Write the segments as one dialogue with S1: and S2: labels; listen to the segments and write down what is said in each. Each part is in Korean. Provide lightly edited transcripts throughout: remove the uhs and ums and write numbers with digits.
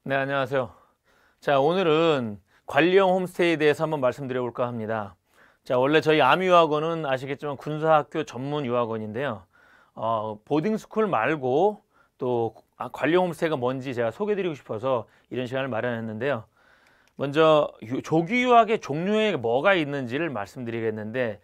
S1: 네, 안녕하세요. 자, 오늘은 관리형 홈스테이에 대해서 한번 말씀드려 볼까 합니다. 자, 원래 저희 아미유학원은 아시겠지만 군사학교 전문 유학원인데요. 보딩스쿨 말고 또 관리형 홈스테이가 뭔지 제가 소개해 드리고 싶어서 이런 시간을 마련했는데요. 먼저 조기 유학의 종류에 뭐가 있는지를 말씀드리겠는데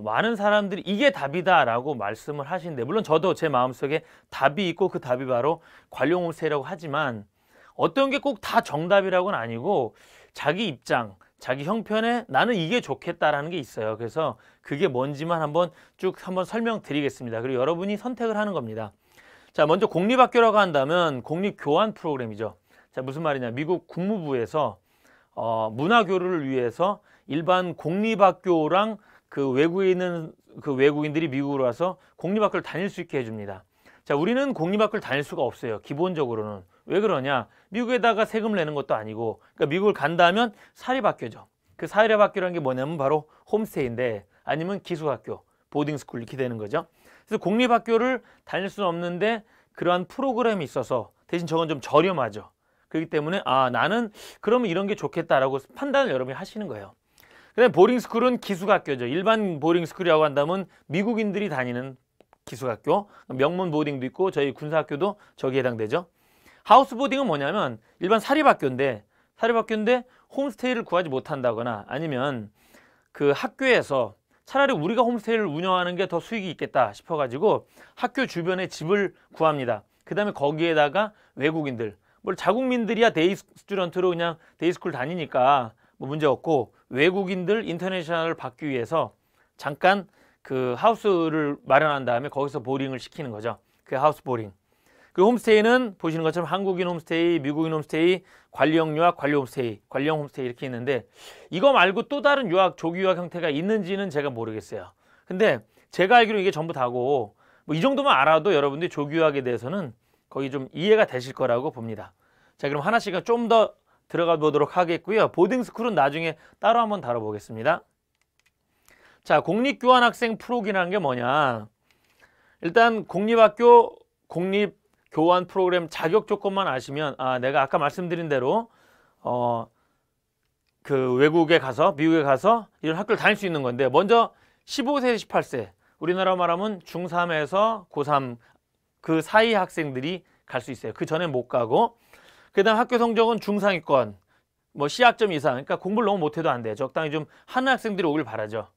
S1: 많은 사람들이 이게 답이다라고 말씀을 하시는데, 물론 저도 제 마음속에 답이 있고 그 답이 바로 관리형 홈스테이라고 하지만 어떤 게 꼭 다 정답이라고는 아니고 자기 입장, 자기 형편에 나는 이게 좋겠다라는 게 있어요. 그래서 그게 뭔지만 한번 설명드리겠습니다. 그리고 여러분이 선택을 하는 겁니다. 자, 먼저 공립학교라고 한다면 공립교환 프로그램이죠. 자, 무슨 말이냐? 미국 국무부에서 문화교류를 위해서 일반 공립학교랑 그 외국에 있는 그 외국인들이 미국으로 와서 공립학교를 다닐 수 있게 해줍니다. 자, 우리는 공립학교를 다닐 수가 없어요. 기본적으로는. 왜 그러냐? 미국에다가 세금을 내는 것도 아니고, 그러니까 미국을 간다면 사립학교죠. 그 사립학교라는 게 뭐냐면 바로 홈스테이인데, 아니면 기숙학교, 보딩스쿨 이렇게 되는 거죠. 그래서 공립학교를 다닐 수는 없는데 그러한 프로그램이 있어서 대신 저건 좀 저렴하죠. 그렇기 때문에 나는 그러면 이런 게 좋겠다라고 판단을 여러분이 하시는 거예요. 그다음에 보딩스쿨은 기숙학교죠. 일반 보딩스쿨이라고 한다면 미국인들이 다니는 기숙학교, 명문 보딩도 있고 저희 군사학교도 저기에 해당되죠. 하우스 보딩은 뭐냐면 일반 사립학교인데 홈스테이를 구하지 못한다거나 아니면 그 학교에서 차라리 우리가 홈스테이를 운영하는 게 더 수익이 있겠다 싶어가지고 학교 주변에 집을 구합니다. 그 다음에 거기에다가 외국인들, 뭐 자국민들이야 데이 스튜던트로 그냥 데이스쿨 다니니까 뭐 문제 없고, 외국인들 인터내셔널을 받기 위해서 잠깐 그 하우스를 마련한 다음에 거기서 보링을 시키는 거죠. 그 하우스 보링. 그 홈스테이는 보시는 것처럼 한국인 홈스테이, 미국인 홈스테이, 관리형 유학, 관리 홈스테이, 관리형 홈스테이 이렇게 있는데, 이거 말고 또 다른 유학, 조기 유학 형태가 있는지는 제가 모르겠어요. 근데 제가 알기로 이게 전부 다고, 뭐 이 정도만 알아도 여러분들이 조기 유학에 대해서는 거의 좀 이해가 되실 거라고 봅니다. 자, 그럼 하나씩 좀 더 들어가 보도록 하겠고요. 보딩스쿨은 나중에 따로 한번 다뤄보겠습니다. 자, 공립교환학생 프로그램이라는 게 뭐냐? 일단 공립학교, 공립교환 프로그램 자격 조건만 아시면 내가 아까 말씀드린 대로 그 외국에 가서 미국에 가서 이런 학교를 다닐 수 있는 건데, 먼저 15세, 18세 우리나라 말하면 중3에서 고3 그 사이 학생들이 갈 수 있어요. 그 전에 못 가고, 그 다음 학교 성적은 중상위권, 뭐 C학점 이상, 그러니까 공부를 너무 못해도 안 돼요. 적당히 좀 하는 학생들이 오길 바라죠.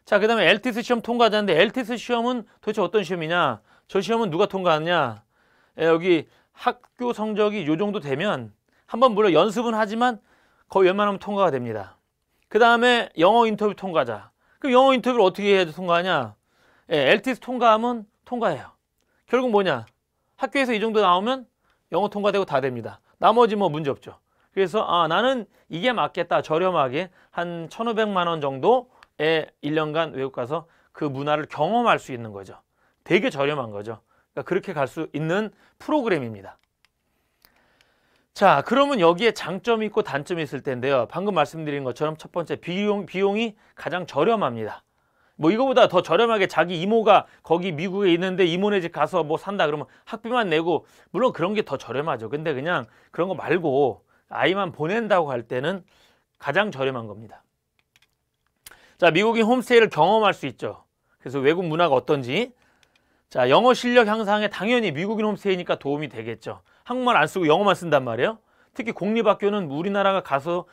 S1: 자, 그 다음에 LTS 시험 통과자인데, LTS 시험은 도대체 어떤 시험이냐? 저 시험은 누가 통과하느냐? 여기 학교 성적이 요 정도 되면 한번 물론 연습은 하지만 거의 웬만하면 통과가 됩니다. 그 다음에 영어 인터뷰 통과자. 그럼 영어 인터뷰를 어떻게 해야 통과하냐? LTS 통과하면 통과해요. 결국 뭐냐? 학교에서 이 정도 나오면 영어 통과되고 다 됩니다. 나머지 뭐 문제 없죠. 그래서 나는 이게 맞겠다. 저렴하게 한 1,500만 원 정도에 1년간 외국 가서 그 문화를 경험할 수 있는 거죠. 되게 저렴한 거죠. 그러니까 그렇게 갈 수 있는 프로그램입니다. 자, 그러면 여기에 장점이 있고 단점이 있을 텐데요. 방금 말씀드린 것처럼 첫 번째, 비용이 가장 저렴합니다. 뭐 이거보다 더 저렴하게 자기 이모가 거기 미국에 있는데 이모네 집 가서 뭐 산다 그러면 학비만 내고, 물론 그런 게 더 저렴하죠. 근데 그냥 그런 거 말고 아이만 보낸다고 할 때는 가장 저렴한 겁니다. 자, 미국인 홈스테이를 경험할 수 있죠. 그래서 외국 문화가 어떤지. 자, 영어 실력 향상에 당연히 미국인 홈스테이니까 도움이 되겠죠. 한국말 안 쓰고 영어만 쓴단 말이에요. 특히 공립학교는 우리나라가 가서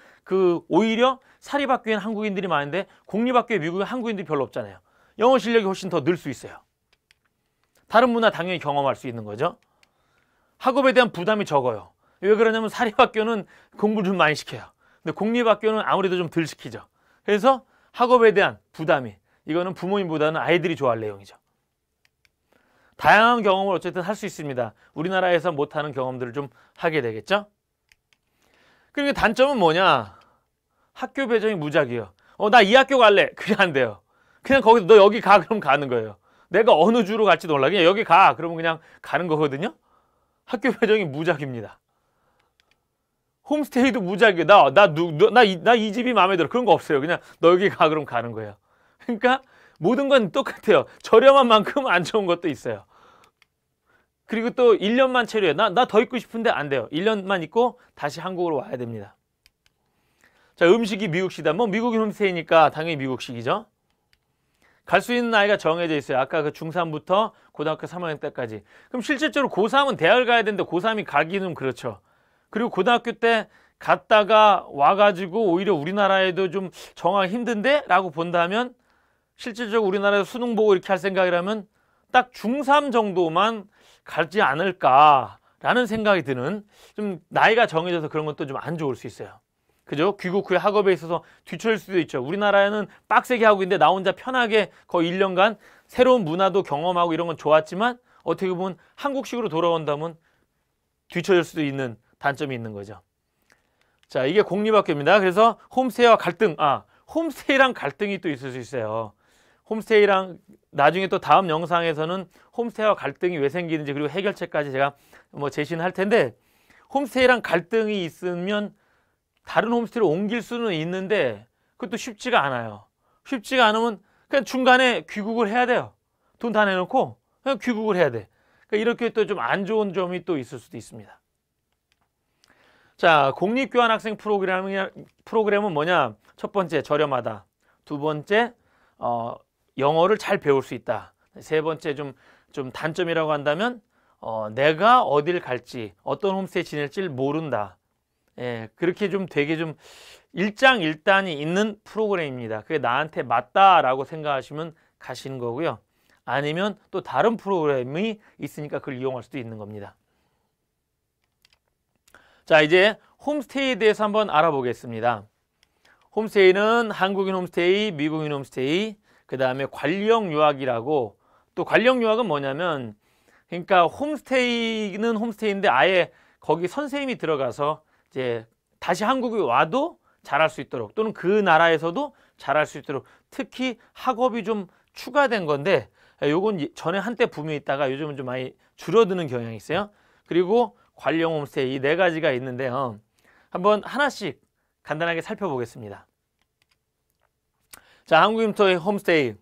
S1: 오히려 사립학교에는 한국인들이 많은데 공립학교에 미국에 한국인들이 별로 없잖아요. 영어 실력이 훨씬 더 늘 수 있어요. 다른 문화 당연히 경험할 수 있는 거죠. 학업에 대한 부담이 적어요. 왜 그러냐면 사립학교는 공부를 좀 많이 시켜요. 근데 공립학교는 아무래도 좀 덜 시키죠. 그래서 학업에 대한 부담이, 이거는 부모님보다는 아이들이 좋아할 내용이죠. 다양한 경험을 어쨌든 할 수 있습니다. 우리나라에서 못하는 경험들을 좀 하게 되겠죠. 그러니까 단점은 뭐냐? 학교 배정이 무작위예요. 나 이 학교 갈래. 그게 안 돼요. 그냥 거기서 너 여기 가 그럼 가는 거예요. 내가 어느 주로 갈지도 몰라. 그냥 여기 가 그러면 그냥 가는 거거든요. 학교 배정이 무작위입니다. 홈스테이도 무작위예요. 나 이 집이 마음에 들어. 그런 거 없어요. 그냥 너 여기 가 그럼 가는 거예요. 그러니까 모든 건 똑같아요. 저렴한 만큼 안 좋은 것도 있어요. 그리고 또 1년만 체류해. 나 더 있고 싶은데 안 돼요. 1년만 있고 다시 한국으로 와야 됩니다. 자, 음식이 미국식이다. 뭐 미국인 홈스테이니까 당연히 미국식이죠. 갈 수 있는 나이가 정해져 있어요. 아까 그 중3부터 고등학교 3학년 때까지. 그럼 실질적으로 고3은 대학을 가야 되는데 고3이 가기는 그렇죠. 그리고 고등학교 때 갔다가 와가지고 오히려 우리나라에도 좀 정하기 힘든데? 라고 본다면 실질적으로 우리나라에서 수능 보고 이렇게 할 생각이라면 딱 중3 정도만 가지 않을까라는 생각이 드는, 좀 나이가 정해져서 그런 것도 좀 안 좋을 수 있어요. 그죠? 귀국 후에 학업에 있어서 뒤처질 수도 있죠. 우리나라에는 빡세게 하고 있는데 나 혼자 편하게 거의 1년간 새로운 문화도 경험하고 이런 건 좋았지만 어떻게 보면 한국식으로 돌아온다면 뒤처질 수도 있는 단점이 있는 거죠. 자, 이게 공립학교입니다. 그래서 홈스테이와 갈등, 홈스테이랑 갈등이 또 있을 수 있어요. 홈스테이랑 나중에 또 다음 영상에서는 홈스테이와 갈등이 왜 생기는지 그리고 해결책까지 제가 뭐 제시는 할 텐데, 홈스테이랑 갈등이 있으면 다른 홈스테이로 옮길 수는 있는데 그것도 쉽지가 않아요. 쉽지가 않으면 그냥 중간에 귀국을 해야 돼요. 돈 다 내놓고 그냥 귀국을 해야 돼. 그러니까 이렇게 또 좀 안 좋은 점이 또 있을 수도 있습니다. 자, 공립교환학생 프로그램은 뭐냐? 첫 번째, 저렴하다. 두 번째, 영어를 잘 배울 수 있다. 세 번째, 좀 단점이라고 한다면 내가 어딜 갈지, 어떤 홈스테이 지낼지 모른다. 예, 그렇게 좀 되게 좀 일장일단이 있는 프로그램입니다. 그게 나한테 맞다라고 생각하시면 가시는 거고요. 아니면 또 다른 프로그램이 있으니까 그걸 이용할 수도 있는 겁니다. 자, 이제 홈스테이에 대해서 한번 알아보겠습니다. 홈스테이는 한국인 홈스테이, 미국인 홈스테이, 그 다음에 관령 유학이라고, 또 관령 유학은 뭐냐면, 그러니까 홈스테이는 홈스테이인데 아예 거기 선생님이 들어가서 이제 다시 한국에 와도 잘할 수 있도록, 또는 그 나라에서도 잘할 수 있도록, 특히 학업이 좀 추가된 건데 요건 전에 한때 붐이 있다가 요즘은 좀 많이 줄어드는 경향이 있어요. 그리고 관령 홈스테이, 이 네 가지가 있는데요. 한번 하나씩 간단하게 살펴보겠습니다. 자, 한국인 홈스테이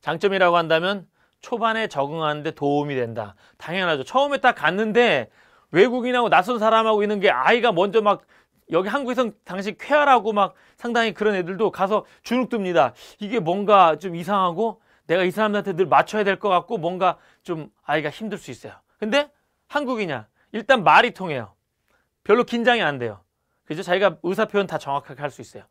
S1: 장점이라고 한다면 초반에 적응하는 데 도움이 된다. 당연하죠. 처음에 딱 갔는데 외국인하고 낯선 사람하고 있는 게, 아이가 먼저 막 여기 한국에선 당시 쾌활하고 막 상당히 그런 애들도 가서 주눅듭니다. 이게 뭔가 좀 이상하고 내가 이 사람들한테 늘 맞춰야 될 것 같고 뭔가 좀 아이가 힘들 수 있어요. 근데 한국이냐? 일단 말이 통해요. 별로 긴장이 안 돼요. 그죠? 자기가 의사표현 다 정확하게 할 수 있어요.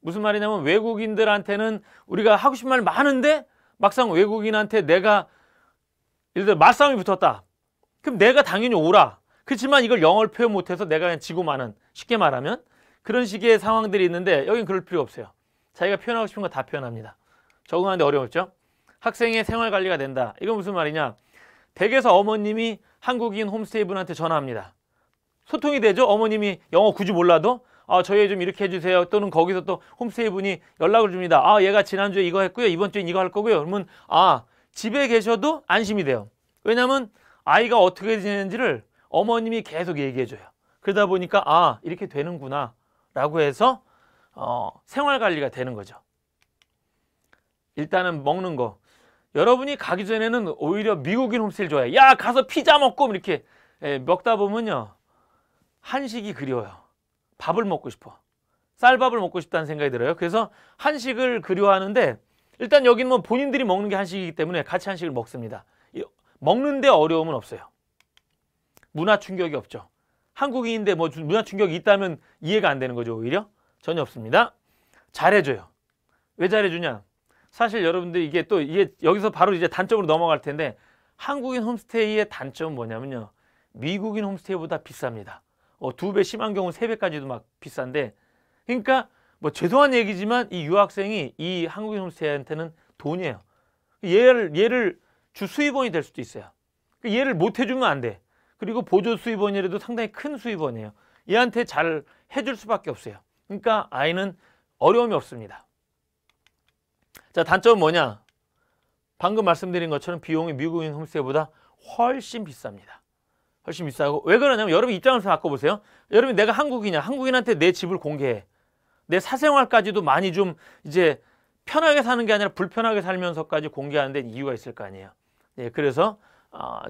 S1: 무슨 말이냐면 외국인들한테는 우리가 하고 싶은 말 많은데 막상 외국인한테 내가 예를 들어 말싸움이 붙었다. 그럼 내가 당연히 오라. 그렇지만 이걸 영어를 표현 못해서 내가 그냥 지고 마는, 쉽게 말하면 그런 식의 상황들이 있는데 여긴 그럴 필요 없어요. 자기가 표현하고 싶은 거 다 표현합니다. 적응하는데 어려웠죠? 학생의 생활관리가 된다. 이건 무슨 말이냐? 댁에서 어머님이 한국인 홈스테이 분한테 전화합니다. 소통이 되죠? 어머님이 영어 굳이 몰라도 저희 애 좀 이렇게 해주세요. 또는 거기서 또 홈스테이 분이 연락을 줍니다. 얘가 지난주에 이거 했고요. 이번 주엔 이거 할 거고요. 그러면 집에 계셔도 안심이 돼요. 왜냐하면 아이가 어떻게 지내는지를 어머님이 계속 얘기해줘요. 그러다 보니까 이렇게 되는구나 라고 해서 생활관리가 되는 거죠. 일단은 먹는 거. 여러분이 가기 전에는 오히려 미국인 홈스테이를 좋아해요. 야, 가서 피자 먹고 이렇게 먹다 보면요, 한식이 그리워요. 밥을 먹고 싶어. 쌀밥을 먹고 싶다는 생각이 들어요. 그래서 한식을 그리워하는데, 일단 여기는 뭐 본인들이 먹는 게 한식이기 때문에 같이 한식을 먹습니다. 먹는데 어려움은 없어요. 문화 충격이 없죠. 한국인인데 뭐 문화 충격이 있다면 이해가 안 되는 거죠. 오히려 전혀 없습니다. 잘해줘요. 왜 잘해주냐? 사실 여러분들 이게 여기서 바로 이제 단점으로 넘어갈 텐데, 한국인 홈스테이의 단점은 뭐냐면요, 미국인 홈스테이보다 비쌉니다. 2배, 심한 경우 3배까지도 막 비싼데, 그러니까 뭐 죄송한 얘기지만 이 유학생이 이 한국인 홈스테이한테는 돈이에요. 얘를 주 수입원이 될 수도 있어요. 얘를 못 해주면 안 돼. 그리고 보조 수입원이라도 상당히 큰 수입원이에요. 얘한테 잘 해줄 수밖에 없어요. 그러니까 아이는 어려움이 없습니다. 자, 단점은 뭐냐? 방금 말씀드린 것처럼 비용이 미국인 홈스테이보다 훨씬 비쌉니다. 훨씬 비싸고, 왜 그러냐면 여러분 입장에서 바꿔보세요. 여러분이 내가 한국인이야. 한국인한테 내 집을 공개해. 내 사생활까지도 많이 좀 이제 편하게 사는 게 아니라 불편하게 살면서까지 공개하는 데 이유가 있을 거 아니에요. 네, 그래서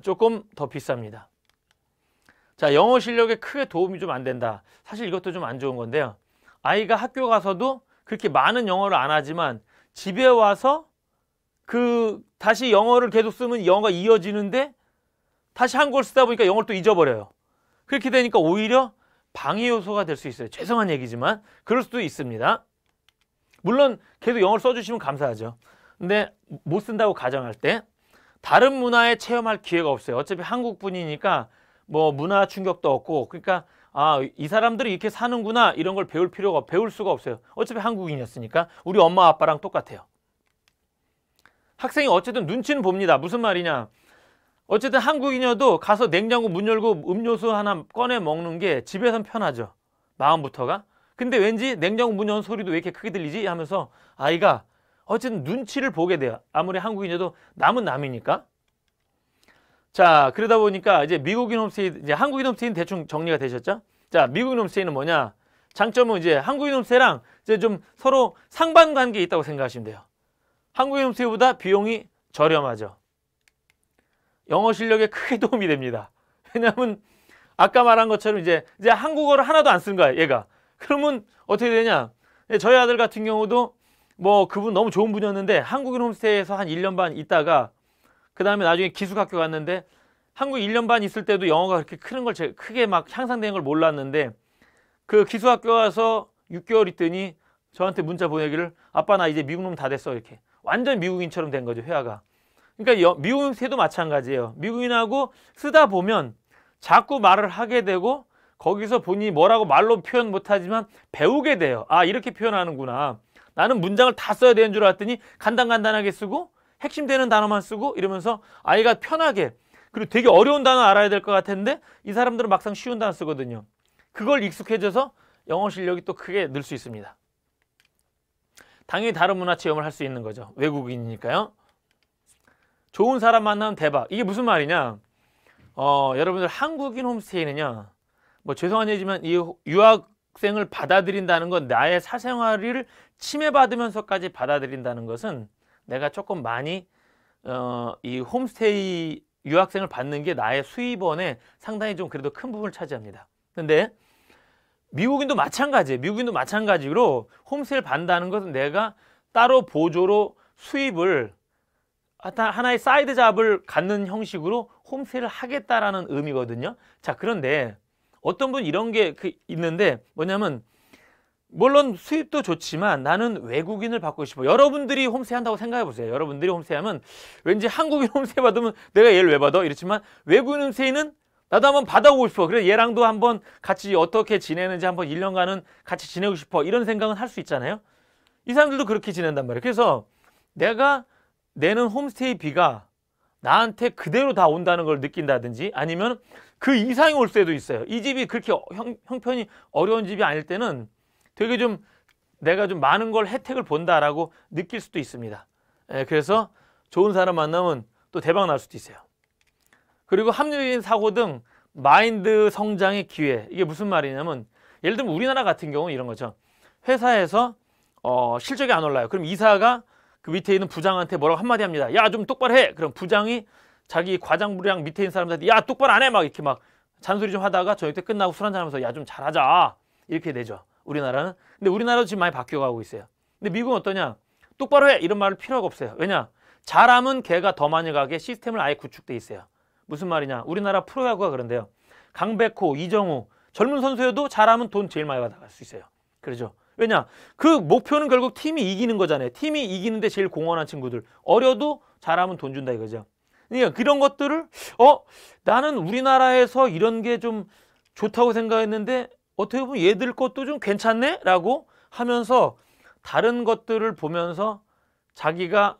S1: 조금 더 비쌉니다. 자, 영어 실력에 크게 도움이 좀 안 된다. 사실 이것도 좀 안 좋은 건데요. 아이가 학교 가서도 그렇게 많은 영어를 안 하지만 집에 와서 다시 영어를 계속 쓰면 영어가 이어지는데 다시 한국어를 쓰다 보니까 영어를 또 잊어버려요. 그렇게 되니까 오히려 방해 요소가 될 수 있어요. 죄송한 얘기지만 그럴 수도 있습니다. 물론 계속 영어를 써주시면 감사하죠. 근데 못 쓴다고 가정할 때 다른 문화에 체험할 기회가 없어요. 어차피 한국 분이니까 뭐 문화 충격도 없고, 그러니까 이 사람들이 이렇게 사는구나 이런 걸 배울 수가 없어요. 어차피 한국인이었으니까. 우리 엄마 아빠랑 똑같아요. 학생이 어쨌든 눈치는 봅니다. 무슨 말이냐, 어쨌든 한국인이어도 가서 냉장고 문 열고 음료수 하나 꺼내 먹는 게 집에선 편하죠. 마음부터가. 근데 왠지 냉장고 문 여는 소리도 왜 이렇게 크게 들리지 하면서 아이가 어쨌든 눈치를 보게 돼요. 아무리 한국인이어도 남은 남이니까. 자, 그러다 보니까 이제 미국인 홈스테이, 이제 한국인 홈스테이는 대충 정리가 되셨죠? 자, 미국인 홈스테이는 뭐냐? 장점은 이제 한국인 홈스테이랑 이제 좀 서로 상반관계에 있다고 생각하시면 돼요. 한국인 홈스테이보다 비용이 저렴하죠. 영어 실력에 크게 도움이 됩니다. 왜냐하면 아까 말한 것처럼 이제 한국어를 하나도 안 쓴 거야, 얘가. 그러면 어떻게 되냐? 저희 아들 같은 경우도 뭐 그분 너무 좋은 분이었는데 한국인 홈스테이에서 한 1년 반 있다가 그 다음에 나중에 기숙학교 갔는데 한국 1년 반 있을 때도 영어가 그렇게 크는 걸 크게 막 향상되는 걸 몰랐는데 그 기숙학교 가서 6개월 있더니 저한테 문자 보내기를 아빠 나 이제 미국 놈 다 됐어 이렇게. 완전 미국인처럼 된 거죠, 회화가. 그러니까 미국인도 마찬가지예요. 미국인하고 쓰다 보면 자꾸 말을 하게 되고 거기서 본인이 뭐라고 말로 표현 못하지만 배우게 돼요. 아, 이렇게 표현하는구나. 나는 문장을 다 써야 되는 줄 알았더니 간단간단하게 쓰고 핵심 되는 단어만 쓰고 이러면서 아이가 편하게, 그리고 되게 어려운 단어 알아야 될 것 같은데 이 사람들은 막상 쉬운 단어 쓰거든요. 그걸 익숙해져서 영어 실력이 또 크게 늘 수 있습니다. 당연히 다른 문화 체험을 할 수 있는 거죠. 외국인이니까요. 좋은 사람 만나면 대박. 이게 무슨 말이냐? 여러분들 한국인 홈스테이는요. 뭐 죄송한 얘기지만 이 유학생을 받아들인다는 건 나의 사생활을 침해받으면서까지 받아들인다는 것은 내가 조금 많이 이 홈스테이 유학생을 받는 게 나의 수입원에 상당히 좀 그래도 큰 부분을 차지합니다. 근데 미국인도 마찬가지예요. 미국인도 마찬가지로 홈스테이를 받는다는 것은 내가 따로 보조로 수입을 하나의 사이드 잡을 갖는 형식으로 홈스테이를 하겠다라는 의미거든요. 자, 그런데 어떤 분 이런 게 있는데 뭐냐면 물론 수입도 좋지만 나는 외국인을 받고 싶어. 여러분들이 홈스테이 한다고 생각해 보세요. 여러분들이 홈스테이 하면 왠지 한국인 홈스테이 받으면 내가 얘를 왜 받아? 이렇지만 외국인 홈스테이는 나도 한번 받아보고 싶어. 그래 얘랑도 한번 같이 어떻게 지내는지 한번 1년간은 같이 지내고 싶어. 이런 생각은 할 수 있잖아요. 이 사람들도 그렇게 지낸단 말이에요. 그래서 내가 내는 홈스테이 비가 나한테 그대로 다 온다는 걸 느낀다든지 아니면 그 이상이 올 때도 있어요. 이 집이 그렇게 형편이 어려운 집이 아닐 때는 되게 좀 내가 좀 많은 걸 혜택을 본다라고 느낄 수도 있습니다. 그래서 좋은 사람 만나면 또 대박 날 수도 있어요. 그리고 합리적인 사고 등 마인드 성장의 기회. 이게 무슨 말이냐면 예를 들면 우리나라 같은 경우는 이런 거죠. 회사에서 실적이 안 올라요. 그럼 이사가 그 밑에 있는 부장한테 뭐라고 한마디 합니다. 야, 좀 똑바로 해. 그럼 부장이 자기 과장부랑 밑에 있는 사람들한테 야, 똑바로 안 해. 막 이렇게 막 잔소리 좀 하다가 저녁 때 끝나고 술 한잔 하면서 야, 좀 잘하자. 이렇게 되죠. 우리나라는. 근데 우리나라도 지금 많이 바뀌어가고 있어요. 근데 미국은 어떠냐? 똑바로 해. 이런 말을 필요가 없어요. 왜냐? 잘하면 걔가 더 많이 가게 시스템을 아예 구축돼 있어요. 무슨 말이냐? 우리나라 프로야구가 그런데요. 강백호, 이정우 젊은 선수여도 잘하면 돈 제일 많이 받아갈 수 있어요. 그러죠? 왜냐? 그 목표는 결국 팀이 이기는 거잖아요. 팀이 이기는데 제일 공헌한 친구들. 어려도 잘하면 돈 준다 이거죠. 그러니까 그런 것들을 나는 우리나라에서 이런 게 좀 좋다고 생각했는데 어떻게 보면 얘들 것도 좀 괜찮네? 라고 하면서 다른 것들을 보면서 자기가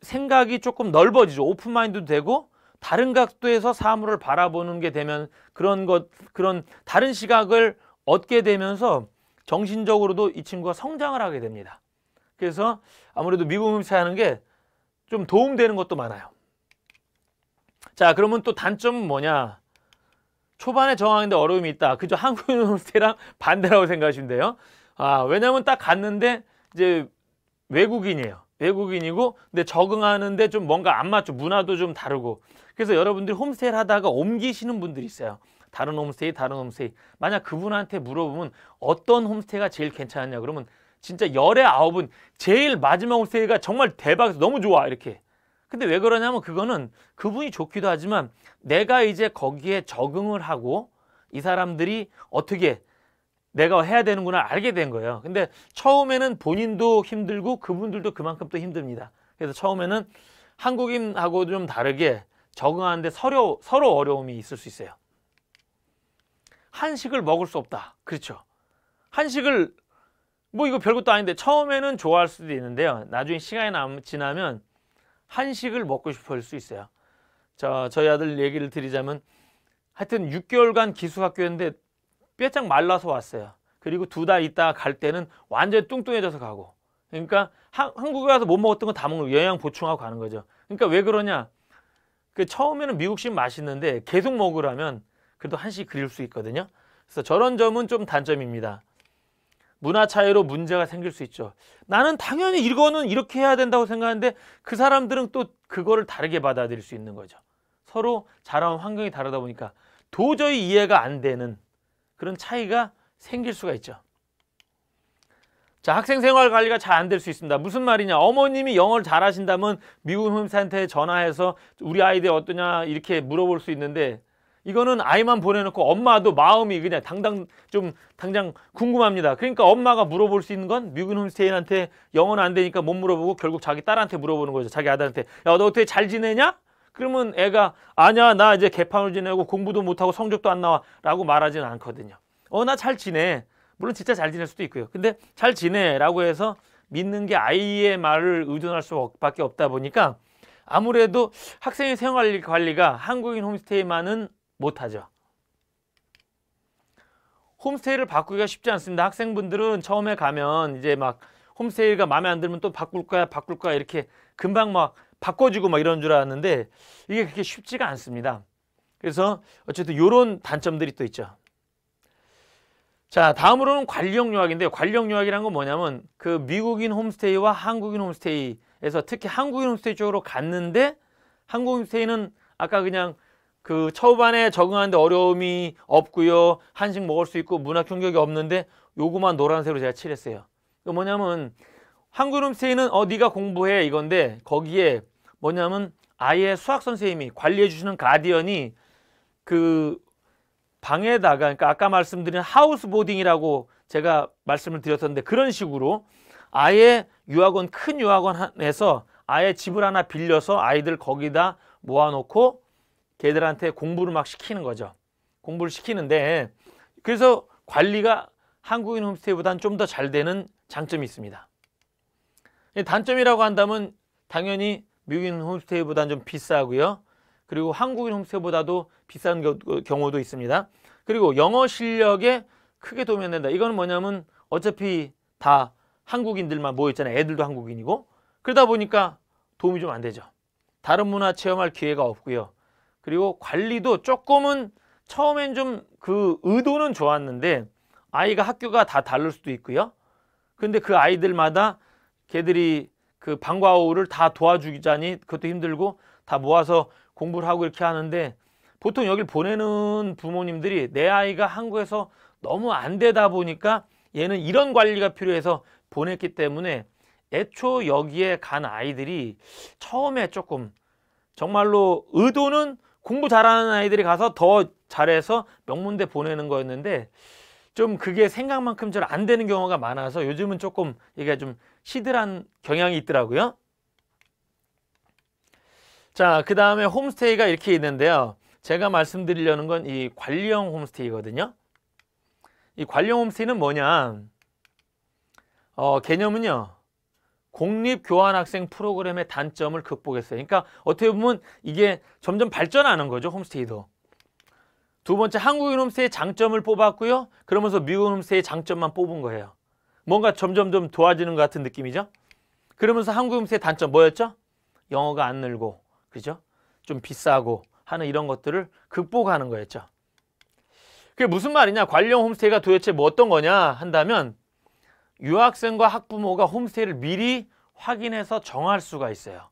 S1: 생각이 조금 넓어지죠. 오픈마인드도 되고 다른 각도에서 사물을 바라보는 게 되면 그런 다른 시각을 얻게 되면서 정신적으로도 이 친구가 성장을 하게 됩니다. 그래서 아무래도 미국 홈스테이 하는 게 좀 도움되는 것도 많아요. 자, 그러면 또 단점은 뭐냐? 초반에 정하는데 어려움이 있다. 그죠? 한국인 홈스테이랑 반대라고 생각하시면 돼요. 왜냐면 딱 갔는데 이제 외국인이에요. 외국인이고 근데 적응하는데 좀 뭔가 안 맞죠. 문화도 좀 다르고. 그래서 여러분들이 홈스테이를 하다가 옮기시는 분들이 있어요. 다른 홈스테이. 만약 그분한테 물어보면 어떤 홈스테이가 제일 괜찮냐 그러면 진짜 열의 9은 제일 마지막 홈스테이가 정말 대박이서 너무 좋아 이렇게. 근데 왜 그러냐면 그거는 그분이 좋기도 하지만 내가 이제 거기에 적응을 하고 이 사람들이 어떻게 내가 해야 되는구나 알게 된 거예요. 근데 처음에는 본인도 힘들고 그분들도 그만큼 또 힘듭니다. 그래서 처음에는 한국인하고 좀 다르게 적응하는데 서로 어려움이 있을 수 있어요. 한식을 먹을 수 없다. 그렇죠. 한식을 뭐 이거 별것도 아닌데 처음에는 좋아할 수도 있는데요. 나중에 시간이 지나면 한식을 먹고 싶을 수 있어요. 저희 아들 얘기를 드리자면 하여튼 6개월간 기숙학교였는데 뼈짝 말라서 왔어요. 그리고 2달 있다가 갈 때는 완전히 뚱뚱해져서 가고. 그러니까 한국에 와서 못 먹었던 거 다 먹는 거예요. 영양 보충하고 가는 거죠. 그러니까 왜 그러냐. 처음에는 미국식 맛있는데 계속 먹으라면 그래도 한식 그릴 수 있거든요. 그래서 저런 점은 좀 단점입니다. 문화 차이로 문제가 생길 수 있죠. 나는 당연히 이거는 이렇게 해야 된다고 생각하는데 그 사람들은 또 그거를 다르게 받아들일 수 있는 거죠. 서로 자라온 환경이 다르다 보니까 도저히 이해가 안 되는 그런 차이가 생길 수가 있죠. 자, 학생 생활 관리가 잘 안 될 수 있습니다. 무슨 말이냐? 어머님이 영어를 잘하신다면 미국 홈센터에 전화해서 우리 아이들 어떠냐 이렇게 물어볼 수 있는데 이거는 아이만 보내놓고 엄마도 마음이 그냥 당장 궁금합니다. 그러니까 엄마가 물어볼 수 있는 건 미국 홈스테이한테 영어는 안 되니까 못 물어보고 결국 자기 딸한테 물어보는 거죠. 자기 아들한테. 야, 너 어떻게 잘 지내냐? 그러면 애가 아니야, 나 이제 개판을 지내고 공부도 못하고 성적도 안 나와 라고 말하지는 않거든요. 나 잘 지내. 물론 진짜 잘 지낼 수도 있고요. 근데 잘 지내 라고 해서 믿는 게 아이의 말을 의존할 수밖에 없다 보니까 아무래도 학생의 생활 관리가 한국인 홈스테이만은 못하죠. 홈스테이를 바꾸기가 쉽지 않습니다. 학생분들은 처음에 가면 이제 막 홈스테이가 마음에 안 들면 또 바꿀 거야 이렇게 금방 막 바꿔주고 막 이런 줄 알았는데 이게 그렇게 쉽지가 않습니다. 그래서 어쨌든 이런 단점들이 또 있죠. 자, 다음으로는 관리형 유학인데요. 관리형 유학이란 건 뭐냐면 그 미국인 홈스테이와 한국인 홈스테이에서 특히 한국인 홈스테이 쪽으로 갔는데 한국 홈스테이는 아까 그냥 그 초반에 적응하는데 어려움이 없고요. 한식 먹을 수 있고 문화 충격이 없는데 요거만 노란색으로 제가 칠했어요. 그 뭐냐면 한국 홈스테이는 네가 공부해 이건데 거기에 뭐냐면 아예 수학 선생님이 관리해 주시는 가디언이 그 방에다가 그러니까 아까 말씀드린 하우스 보딩이라고 제가 말씀을 드렸었는데 그런 식으로 아예 유학원 큰 유학원에서 아예 집을 하나 빌려서 아이들 거기다 모아놓고 걔들한테 공부를 막 시키는 거죠. 공부를 시키는데 그래서 관리가 한국인 홈스테이보다는 좀 더 잘 되는 장점이 있습니다. 단점이라고 한다면 당연히 미국인 홈스테이보다는 좀 비싸고요. 그리고 한국인 홈스테이보다도 비싼 경우도 있습니다. 그리고 영어 실력에 크게 도움이 안 된다. 이건 뭐냐면 어차피 다 한국인들만 모여있잖아요. 애들도 한국인이고. 그러다 보니까 도움이 좀 안 되죠. 다른 문화 체험할 기회가 없고요. 그리고 관리도 조금은 처음엔 좀 그 의도는 좋았는데 아이가 학교가 다 다를 수도 있고요. 근데 그 아이들마다 걔들이 그 방과 후를 다 도와주자니 그것도 힘들고 다 모아서 공부를 하고 이렇게 하는데 보통 여길 보내는 부모님들이 내 아이가 한국에서 너무 안 되다 보니까 얘는 이런 관리가 필요해서 보냈기 때문에 애초 여기에 간 아이들이 처음에 조금 정말로 의도는 공부 잘하는 아이들이 가서 더 잘해서 명문대 보내는 거였는데 좀 그게 생각만큼 잘 안 되는 경우가 많아서 요즘은 조금 이게 좀 시들한 경향이 있더라고요. 자, 그 다음에 홈스테이가 이렇게 있는데요. 제가 말씀드리려는 건 이 관리형 홈스테이거든요. 이 관리형 홈스테이는 뭐냐? 개념은요. 공립교환학생 프로그램의 단점을 극복했어요. 그러니까 어떻게 보면 이게 점점 발전하는 거죠. 홈스테이도. 두 번째 한국인 홈스테이의 장점을 뽑았고요. 그러면서 미국 홈스테이의 장점만 뽑은 거예요. 뭔가 점점 좀 도와지는 것 같은 느낌이죠. 그러면서 한국 홈스테이의 단점 뭐였죠? 영어가 안 늘고 그죠? 좀 비싸고 하는 이런 것들을 극복하는 거였죠. 그게 무슨 말이냐? 관리형 홈스테이가 도대체 뭐 어떤 거냐 한다면 유학생과 학부모가 홈스테이를 미리 확인해서 정할 수가 있어요.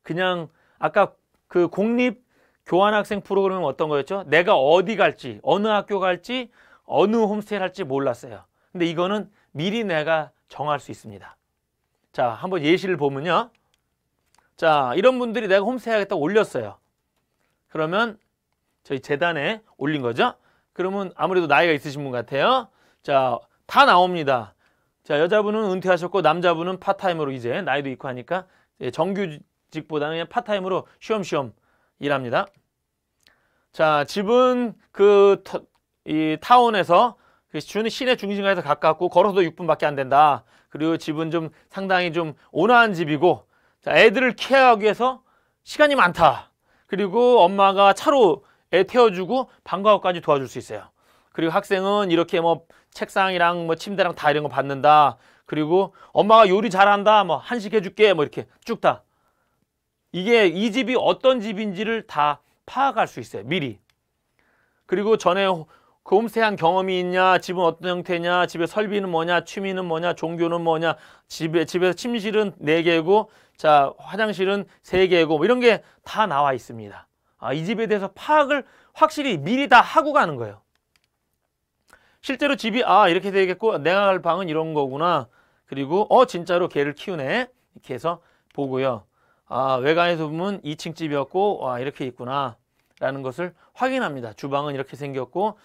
S1: 그냥 아까 그 공립 교환학생 프로그램은 어떤 거였죠? 내가 어디 갈지, 어느 학교 갈지, 어느 홈스테이를 할지 몰랐어요. 근데 이거는 미리 내가 정할 수 있습니다. 자, 한번 예시를 보면요. 자, 이런 분들이 내가 홈스테이 하겠다고 올렸어요. 그러면 저희 재단에 올린 거죠. 그러면 아무래도 나이가 있으신 분 같아요. 자, 다 나옵니다. 자, 여자분은 은퇴하셨고 남자분은 파타임으로 이제 나이도 있고 하니까 정규직보다는 그냥 파타임으로 쉬엄쉬엄 일합니다. 자, 집은 이 타운에서 시내 중심가에서 가깝고 걸어서도 6분밖에 안 된다. 그리고 집은 좀 상당히 좀 온화한 집이고, 자, 애들을 케어하기 위해서 시간이 많다. 그리고 엄마가 차로 애 태워주고 방과후까지 도와줄 수 있어요. 그리고 학생은 이렇게 뭐 책상이랑 뭐 침대랑 다 이런 거 받는다. 그리고 엄마가 요리 잘한다. 뭐 한식 해줄게. 뭐 이렇게 쭉 다. 이게 이 집이 어떤 집인지를 다 파악할 수 있어요. 미리. 그리고 전에 그 홈스테이한 경험이 있냐, 집은 어떤 형태냐, 집의 설비는 뭐냐, 취미는 뭐냐, 종교는 뭐냐, 집에서 침실은 4개고, 자, 화장실은 3개고, 뭐 이런 게 다 나와 있습니다. 아, 이 집에 대해서 파악을 확실히 미리 다 하고 가는 거예요. 실제로 집이, 아, 이렇게 되겠고, 내가 갈 방은 이런 거구나. 그리고, 진짜로 개를 키우네. 이렇게 해서 보고요. 아, 외관에서 보면 2층 집이었고, 이렇게 있구나. 라는 것을 확인합니다. 주방은 이렇게 생겼고,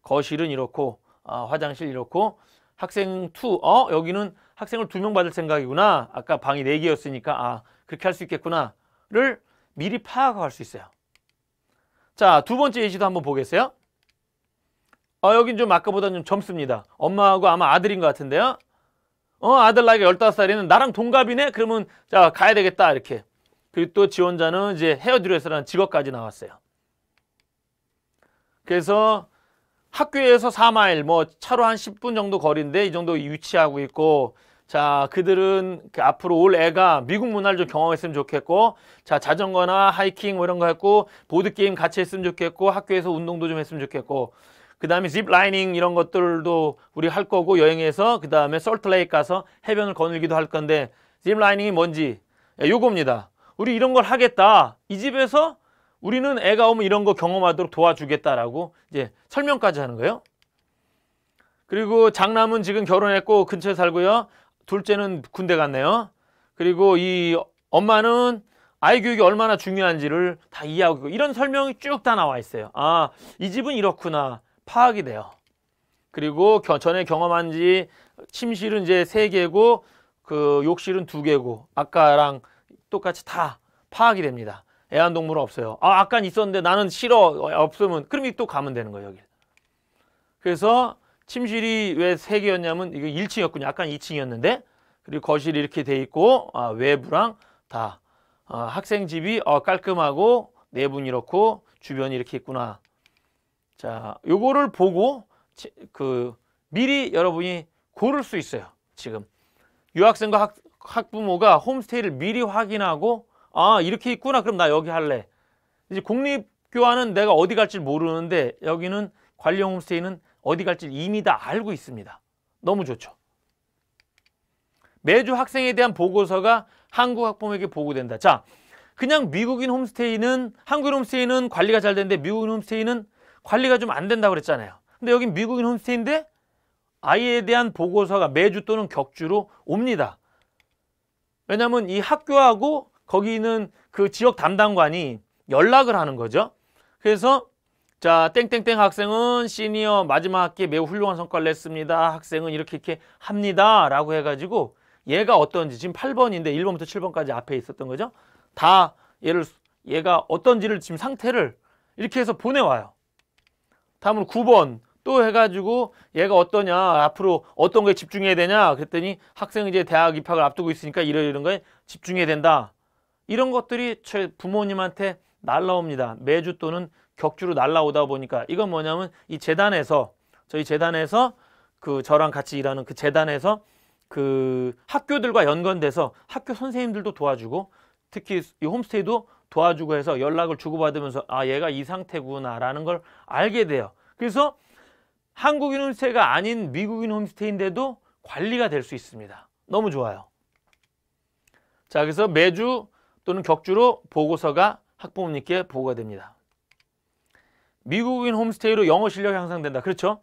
S1: 거실은 이렇고, 화장실 이렇고, 학생 2, 여기는 학생을 2명 받을 생각이구나. 아까 방이 4개였으니까, 그렇게 할 수 있겠구나를 미리 파악할 수 있어요. 자, 두 번째 예시도 한번 보겠어요? 여긴 좀 아까보다 좀 젊습니다. 엄마하고 아마 아들인 것 같은데요. 아들 나이가 15살이는 나랑 동갑이네? 그러면, 자, 가야 되겠다. 이렇게. 그리고 또 지원자는 이제 헤어드레서라는 직업까지 나왔어요. 그래서 학교에서 4마일, 뭐 차로 한 10분 정도 거리인데 이 정도 위치하고 있고, 자, 그들은 앞으로 올 애가 미국 문화를 좀 경험했으면 좋겠고, 자, 자전거나 하이킹 뭐 이런 거 했고, 보드게임 같이 했으면 좋겠고, 학교에서 운동도 좀 했으면 좋겠고, 그 다음에 짚라이닝 이런 것들도 우리 할 거고, 여행해서 그 다음에 솔트레이크 가서 해변을 거닐기도 할 건데, 짚라이닝이 뭔지 요겁니다. 우리 이런 걸 하겠다. 이 집에서 우리는 애가 오면 이런 거 경험하도록 도와주겠다라고 이제 설명까지 하는 거예요. 그리고 장남은 지금 결혼했고 근처에 살고요. 둘째는 군대 갔네요. 그리고 이 엄마는 아이 교육이 얼마나 중요한지를 다 이해하고 있고, 이런 설명이 쭉 다 나와 있어요. 아, 이 집은 이렇구나. 파악이 돼요. 그리고 전에 경험한 지 침실은 이제 3개고 그 욕실은 2개고 아까랑 똑같이 다 파악이 됩니다. 애완동물은 없어요. 아까 있었는데 나는 싫어. 없으면 그럼 또 가면 되는 거예요, 여기. 그래서 침실이 왜 3개였냐면 이거 1층이었군요. 아까 2층이었는데. 그리고 거실이 이렇게 돼 있고 외부랑 다 학생 집이 깔끔하고 내부는 이렇고 주변이 이렇게 있구나. 자, 요거를 보고 미리 여러분이 고를 수 있어요. 지금 유학생과 학부모가 홈스테이를 미리 확인하고 이렇게 있구나. 그럼 나 여기 할래. 이제 공립교환은 내가 어디 갈지 모르는데 여기는 관리형 홈스테이는 어디 갈지 이미 다 알고 있습니다. 너무 좋죠. 매주 학생에 대한 보고서가 한국 학부모에게 보고된다. 자, 그냥 미국인 홈스테이는, 한국인 홈스테이는 관리가 잘 되는데 미국인 홈스테이는 관리가 좀 안 된다고 그랬잖아요. 근데 여긴 미국인 홈스테이인데 아이에 대한 보고서가 매주 또는 격주로 옵니다. 왜냐하면 이 학교하고 거기 있는 그 지역 담당관이 연락을 하는 거죠. 그래서 자, 땡땡땡 학생은 시니어 마지막 학기에 매우 훌륭한 성과를 냈습니다. 학생은 이렇게 합니다. 라고 해가지고 얘가 어떤지, 지금 8번인데 1번부터 7번까지 앞에 있었던 거죠. 다 얘가 어떤지를 지금 상태를 이렇게 해서 보내와요. 다음으로 9번 또 해가지고 얘가 어떠냐, 앞으로 어떤 거에 집중해야 되냐 그랬더니 학생은 이제 대학 입학을 앞두고 있으니까 이런 거에 집중해야 된다. 이런 것들이 부모님한테 날라옵니다. 매주 또는 격주로 날라오다 보니까 이건 뭐냐면 이 재단에서, 저희 재단에서 저랑 같이 일하는 그 재단에서 그 학교들과 연관돼서 학교 선생님들도 도와주고 특히 이 홈스테이도 도와주고 해서 연락을 주고받으면서 얘가 이 상태구나라는 걸 알게 돼요. 그래서 한국인 홈스테이가 아닌 미국인 홈스테이인데도 관리가 될 수 있습니다. 너무 좋아요. 자, 그래서 매주 또는 격주로 보고서가 학부모님께 보고가 됩니다. 미국인 홈스테이로 영어 실력이 향상된다. 그렇죠?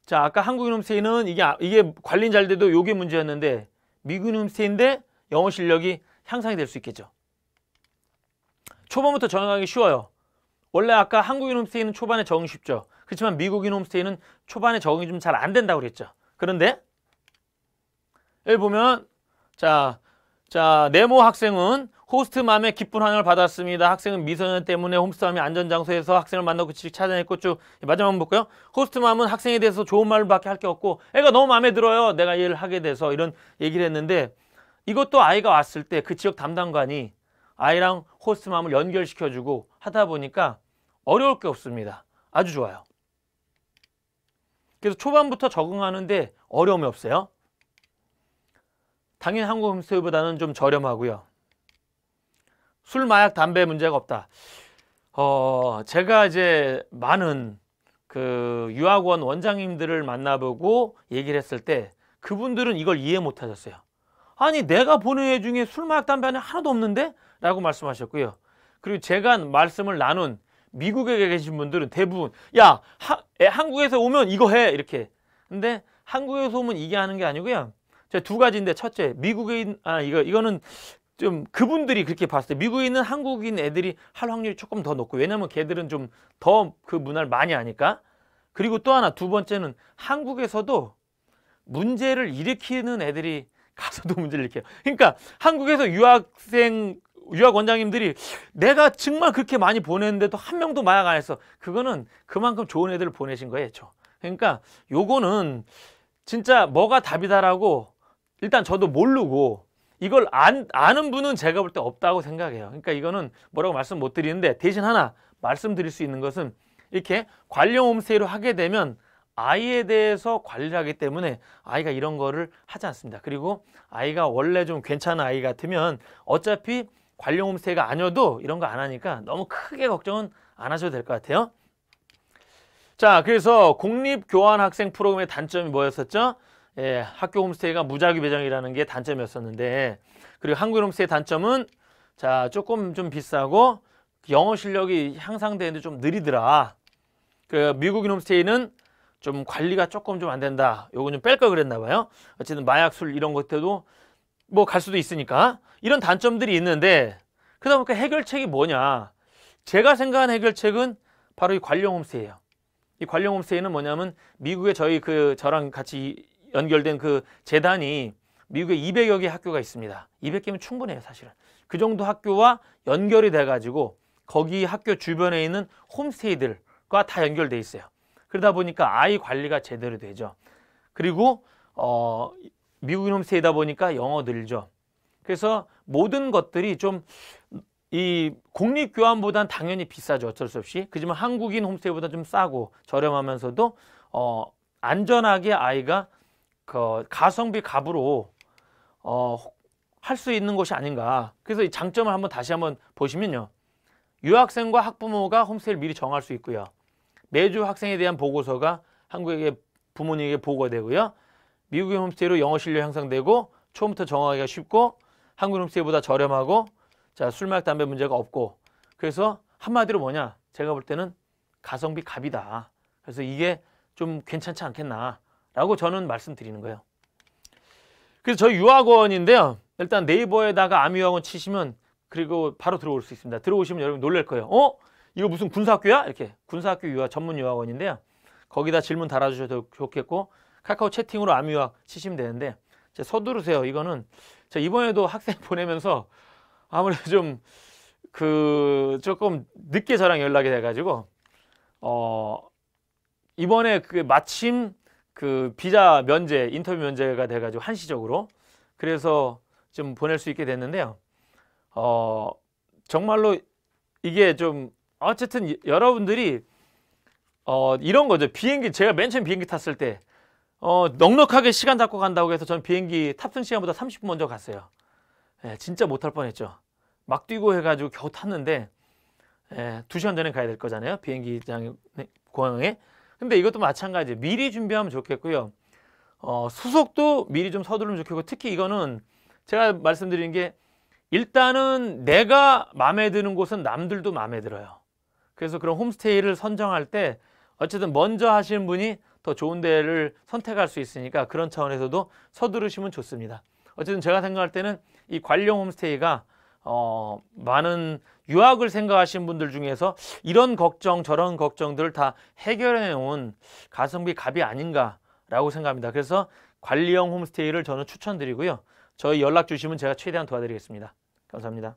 S1: 자, 아까 한국인 홈스테이는 이게 관리는 잘 돼도 이게 문제였는데 미국인 홈스테이인데 영어 실력이 향상이 될 수 있겠죠. 초반부터 적응하기 쉬워요. 원래 아까 한국인 홈스테이는 초반에 적응이 쉽죠. 그렇지만 미국인 홈스테이는 초반에 적응이 좀 잘 안 된다고 그랬죠. 그런데 여기 보면 자, 네모 학생은 호스트맘의 기쁜 환영을 받았습니다. 학생은 미소년 때문에 홈스테이맘의 안전장소에서 학생을 만나고 찾아냈고 쭉 마지막 한번 볼까요? 호스트맘은 학생에 대해서 좋은 말밖에 할 게 없고 애가 너무 마음에 들어요. 내가 얘를 하게 돼서 이런 얘기를 했는데 이것도 아이가 왔을 때 그 지역 담당관이 아이랑 호스트맘을 연결시켜주고 하다 보니까 어려울 게 없습니다. 아주 좋아요. 그래서 초반부터 적응하는데 어려움이 없어요. 당연히 한국 홈스테이보다는 좀 저렴하고요. 술, 마약, 담배 문제가 없다. 제가 이제 많은 그 유학원 원장님들을 만나보고 얘기를 했을 때 그분들은 이걸 이해 못 하셨어요. 아니, 내가 보는 애 중에 술, 마약, 담배는 하나도 없는데? 라고 말씀하셨고요. 그리고 제가 말씀을 나눈 미국에 계신 분들은 대부분 야, 한국에서 오면 이거 해! 이렇게. 근데 한국에서 오면 이게 하는 게 아니고요. 제가 두 가지인데 첫째, 미국에 이거는 좀 그분들이 그렇게 봤을 때 미국에 있는 한국인 애들이 할 확률이 조금 더 높고 왜냐면 걔들은 좀 더 그 문화를 많이 아니까. 그리고 또 하나 두 번째는 한국에서도 문제를 일으키는 애들이 가서도 문제를 일으켜요. 그러니까 한국에서 유학 원장님들이 내가 정말 그렇게 많이 보냈는데도 한 명도 마약 안 했어. 그거는 그만큼 좋은 애들을 보내신 거예요. 그러니까 요거는 진짜 뭐가 답이다라고 일단 저도 모르고 이걸 아는 분은 제가 볼 때 없다고 생각해요. 그러니까 이거는 뭐라고 말씀 못 드리는데 대신 하나 말씀드릴 수 있는 것은 이렇게 관령 홈스테이로 하게 되면 아이에 대해서 관리를 하기 때문에 아이가 이런 거를 하지 않습니다. 그리고 아이가 원래 좀 괜찮은 아이 같으면 어차피 관령 홈스테이가 아니어도 이런 거 안 하니까 너무 크게 걱정은 안 하셔도 될 것 같아요. 자, 그래서 공립교환학생 프로그램의 단점이 뭐였었죠? 예, 학교 홈스테이가 무작위 배정이라는 게 단점이었었는데 그리고 한국인 홈스테이 단점은 자, 조금 좀 비싸고 영어 실력이 향상되는데 좀 느리더라. 그 미국인 홈스테이는 좀 관리가 조금 좀 안 된다. 요거 좀 뺄 걸 그랬나 봐요. 어쨌든 마약, 술 이런 것들도 뭐 갈 수도 있으니까 이런 단점들이 있는데 그러다 보니까 해결책이 뭐냐? 제가 생각하는 해결책은 바로 이 관령 홈스테이예요. 이 관령 홈스테이는 뭐냐면 미국에 저랑 같이 연결된 그 재단이 미국에 200여 개 학교가 있습니다. 200개면 충분해요, 사실은. 그 정도 학교와 연결이 돼가지고 거기 학교 주변에 있는 홈스테이들과 다 연결돼 있어요. 그러다 보니까 아이 관리가 제대로 되죠. 그리고 미국인 홈스테이다 보니까 영어 늘죠. 그래서 모든 것들이 좀 이 공립교환보다는 당연히 비싸죠. 어쩔 수 없이. 그렇지만 한국인 홈스테이보다 좀 싸고 저렴하면서도 안전하게 아이가 그 가성비 값으로 할 수 있는 것이 아닌가. 그래서 이 장점을 다시 한번 보시면요. 유학생과 학부모가 홈스테이를 미리 정할 수 있고요. 매주 학생에 대한 보고서가 한국에게 부모님에게 보고가 되고요. 미국인 홈스테이로 영어 실력 향상되고 처음부터 정하기가 쉽고 한국 홈스테이보다 저렴하고 자, 술, 마약, 담배 문제가 없고 그래서 한마디로 뭐냐? 제가 볼 때는 가성비 값이다. 그래서 이게 좀 괜찮지 않겠나 라고 저는 말씀드리는 거예요. 그래서 저희 유학원인데요. 일단 네이버에다가 아미유학원 치시면 그리고 바로 들어올 수 있습니다. 들어오시면 여러분 놀랄 거예요. 이거 무슨 군사학교야? 이렇게 군사학교 전문 유학원인데요. 거기다 질문 달아주셔도 좋겠고 카카오 채팅으로 아미유학 치시면 되는데 서두르세요. 이거는 제가 이번에도 학생 보내면서 아무래도 좀 조금 늦게 저랑 연락이 돼가지고 이번에 마침 비자 면제 인터뷰 면제가 돼가지고 한시적으로 그래서 좀 보낼 수 있게 됐는데요. 정말로 이게 좀 어쨌든 여러분들이 이런 거죠. 제가 맨 처음 비행기 탔을 때 넉넉하게 시간 잡고 간다고 해서 저는 비행기 탑승 시간보다 30분 먼저 갔어요. 진짜 못할 뻔했죠. 막 뛰고 해가지고 겨우 탔는데 2시간 전에 가야 될 거잖아요. 비행기장 공항에. 근데 이것도 마찬가지. 미리 준비하면 좋겠고요. 수속도 미리 좀 서두르면 좋겠고 특히 이거는 제가 말씀드린 게 일단은 내가 마음에 드는 곳은 남들도 마음에 들어요. 그래서 그런 홈스테이를 선정할 때 어쨌든 먼저 하시는 분이 더 좋은 데를 선택할 수 있으니까 그런 차원에서도 서두르시면 좋습니다. 어쨌든 제가 생각할 때는 이 관령 홈스테이가 많은 유학을 생각하시는 분들 중에서 이런 걱정 저런 걱정들을 다 해결해 온 가성비 갑이 아닌가라고 생각합니다. 그래서 관리형 홈스테이를 저는 추천드리고요. 저희 연락 주시면 제가 최대한 도와드리겠습니다. 감사합니다.